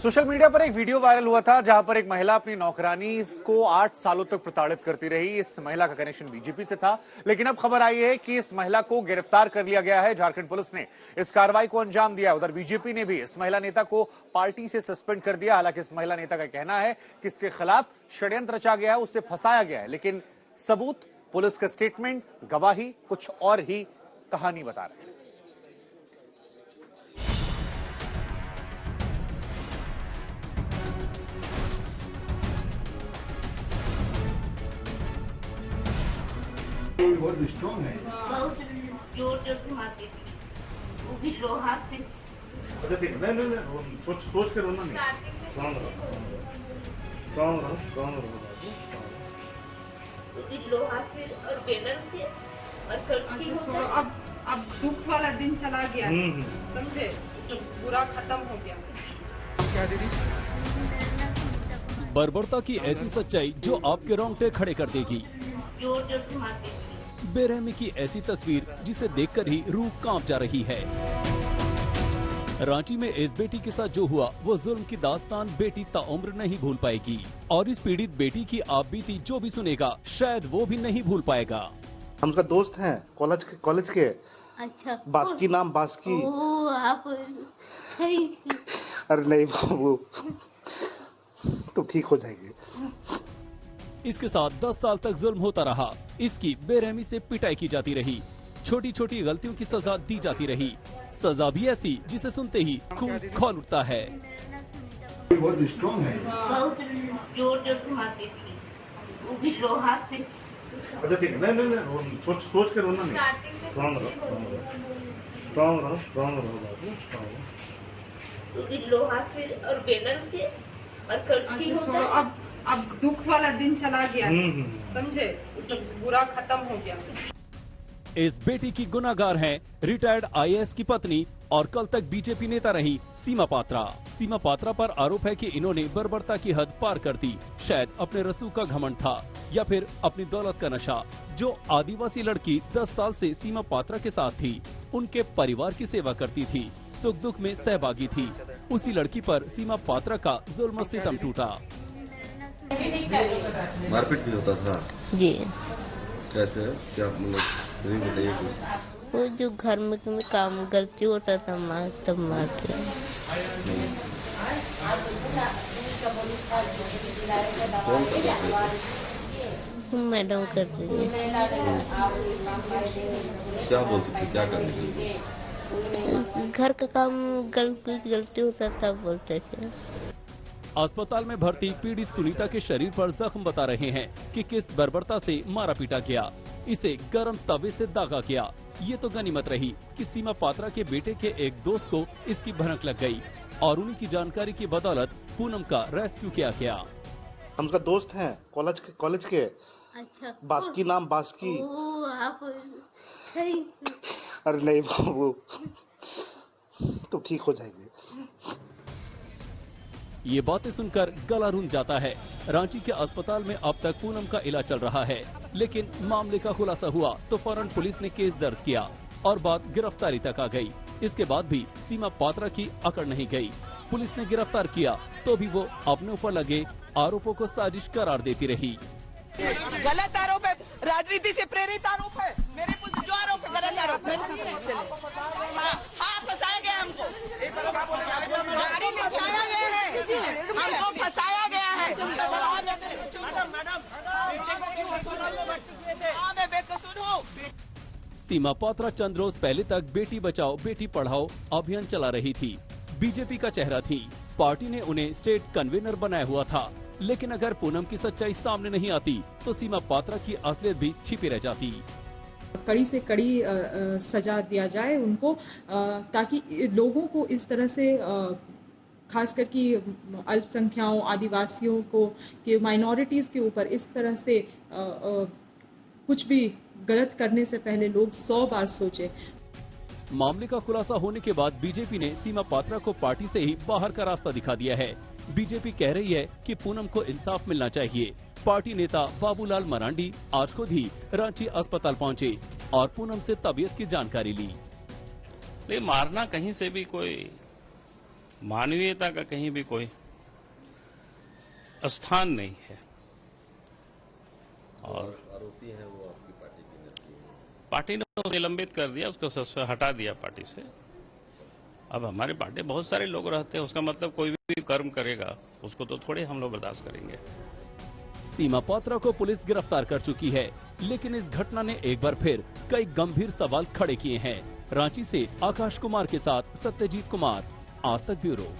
Social media पर एक video viral हुआ था जहां पर एक महिला अपनी नौकरानी को 8 सालों तक प्रताड़ित करती रही। इस महिला का कनेक्शन बीजेपी से था, लेकिन अब खबर आई है कि इस महिला को गिरफ्तार कर लिया गया है। झारखंड पुलिस ने इस कार्रवाई को अंजाम दिया। उधर बीजेपी ने भी इस महिला नेता को पार्टी से सस्पेंड कर दिया। हालांकि इस महिला नेता का कहना है कि इसके खिलाफ षड्यंत्र रचा गया है, उससे फंसाया गया है, लेकिन सबूत, पुलिस का स्टेटमेंट, गवाही कुछ और ही कहानी बता रहे हैं। बहुत स्ट्रॉन्ग है, बहुत जोर जोर से मारती थी, वो भी लोहा से। अच्छा ठीक है, नहीं सोच कर रोना नहीं, स्ट्रॉन्ग रहो। वो भी लोहा से और बेलन से और कड़छी होता है। अब दुख वाला दिन चला गया, समझे, जो बुरा खत्म हो गया। क्या दीदी? बर्बरता की ऐसी सच्चाई जो आपके रोंगटे खड़े कर देगी। जोर जोर से मारती थी। बेरहमी की ऐसी तस्वीर जिसे देखकर ही रूह कांप जा रही है। रांची में इस बेटी के साथ जो हुआ वो जुल्म की दास्तान बेटी ताउम्र नहीं भूल पाएगी, और इस पीड़ित बेटी की आप बीती जो भी सुनेगा शायद वो भी नहीं भूल पाएगा। हम उसका दोस्त हैं, कॉलेज के। अच्छा, बास्की नाम बास्की। ओ आप अरे नहीं बाबू, तो ठीक हो जाएगी। इसके साथ 10 साल तक जुल्म होता रहा। इसकी बेरहमी से पिटाई की जाती रही, छोटी छोटी गलतियों की सजा दी जाती रही। सजा भी ऐसी जिसे सुनते ही खून खौल उठता है। बहुत स्ट्रॉन्ग है, बहुत जोर जोर से मारती थी, वो भी लोहा से। अच्छा ठीक है, नहीं सोच कर रोना नहीं, स्ट्रॉन्ग रहो। वो भी लोहा से और बेलन से और कड़छी होता है। अब दुख वाला दिन चला गया, समझे, जो बुरा खत्म हो गया। इस बेटी की गुनाहगार हैं रिटायर्ड आईएएस की पत्नी और कल तक बीजेपी नेता रही सीमा पात्रा। सीमा पात्रा पर आरोप है कि इन्होंने बर्बरता की हद पार कर दी। शायद अपने रसूख का घमंड था या फिर अपनी दौलत का नशा। जो आदिवासी लड़की 10 साल से सीमा पात्रा के साथ थी, उनके परिवार की सेवा करती थी, सुख दुख में सहभागी थी, उसी लड़की पर सीमा पात्रा का जुल्म सितम टूटा। मारपीट भी होता था जी। कैसे, क्या मतलब नहीं बताइए कुछ। वो जो घर में काम गलती होता था माँ तब मारते। कौन करते थे? मैडम करती थी। क्या बोलती थी, क्या करने के लिए? घर का काम गलती होता था बोलते थे। अस्पताल में भर्ती पीड़ित सुनीता के शरीर पर जख्म बता रहे हैं कि किस बर्बरता से मारा पीटा गया। इसे गर्म तवे से दागा गया। ये तो गनीमत रही कि सीमा पात्रा के बेटे के एक दोस्त को इसकी भनक लग गई और उन्हीं की जानकारी की बदौलत पूनम का रेस्क्यू किया गया। हम उसका दोस्त हैं, कॉलेज के। अच्छा, बास्की नाम बास्की। ओ आप अरे नहीं बाबू, तो ठीक हो जाएगी। ये बातें सुनकर गला रूंध जाता है। रांची के अस्पताल में अब तक पूनम का इलाज चल रहा है, लेकिन मामले का खुलासा हुआ तो फौरन पुलिस ने केस दर्ज किया और बात गिरफ्तारी तक आ गई। इसके बाद भी सीमा पात्रा की अकड़ नहीं गई। पुलिस ने गिरफ्तार किया तो भी वो अपने ऊपर लगे आरोपों को साजिश करार देती रही। गलत आरोप है, राजनीति से प्रेरित आरोप है। मेरे पुत्र जो आरोप है गलत आरोप है। हाँ, फंसाया गया हमको, गाड़ी में फंसाया गया है, हमको फंसाया गया है। मैं बेकसूर हूँ। सीमा पात्रा चंद रोज पहले तक बेटी बचाओ बेटी पढ़ाओ अभियान चला रही थी। बीजेपी का चेहरा थी। पार्टी ने उन्हें स्टेट कन्वीनर बनाया हुआ था, लेकिन अगर पूनम की सच्चाई सामने नहीं आती तो सीमा पात्रा की असलियत भी छिपी रह जाती। कड़ी से कड़ी सजा दिया जाए उनको, ताकि लोगों को इस तरह से खासकर कि अल्पसंख्याओं, आदिवासियों को, कि माइनॉरिटीज़ के ऊपर इस तरह से कुछ भी गलत करने से पहले लोग 100 बार सोचें। मामले का खुलासा होने के बाद बीजेपी ने सीमा पात्रा को पार्टी से ही बाहर का रास्ता दिखा दिया है। बीजेपी कह रही है कि पूनम को इंसाफ मिलना चाहिए। पार्टी नेता बाबूलाल मरांडी आज खुद ही रांची अस्पताल पहुंचे और पूनम से तबीयत की जानकारी ली। लेकिन मारना कहीं से भी कोई मानवीयता का कहीं भी कोई स्थान नहीं है। और आरोपी हैं वो आपकी पार्टी के नेता हैं। पार्टी ने उसको निलंबित कर दिया, उसको हटा दिया पार्टी से। अब हमारे पार्टी बहुत सारे लोग रहते हैं, उसका मतलब कोई भी कर्म करेगा उसको तो थोड़े हम लोग बर्दाश्त करेंगे। सीमा पात्रा को पुलिस गिरफ्तार कर चुकी है, लेकिन इस घटना ने एक बार फिर कई गंभीर सवाल खड़े किए हैं। रांची से आकाश कुमार के साथ सत्यजीत कुमार, आज तक ब्यूरो।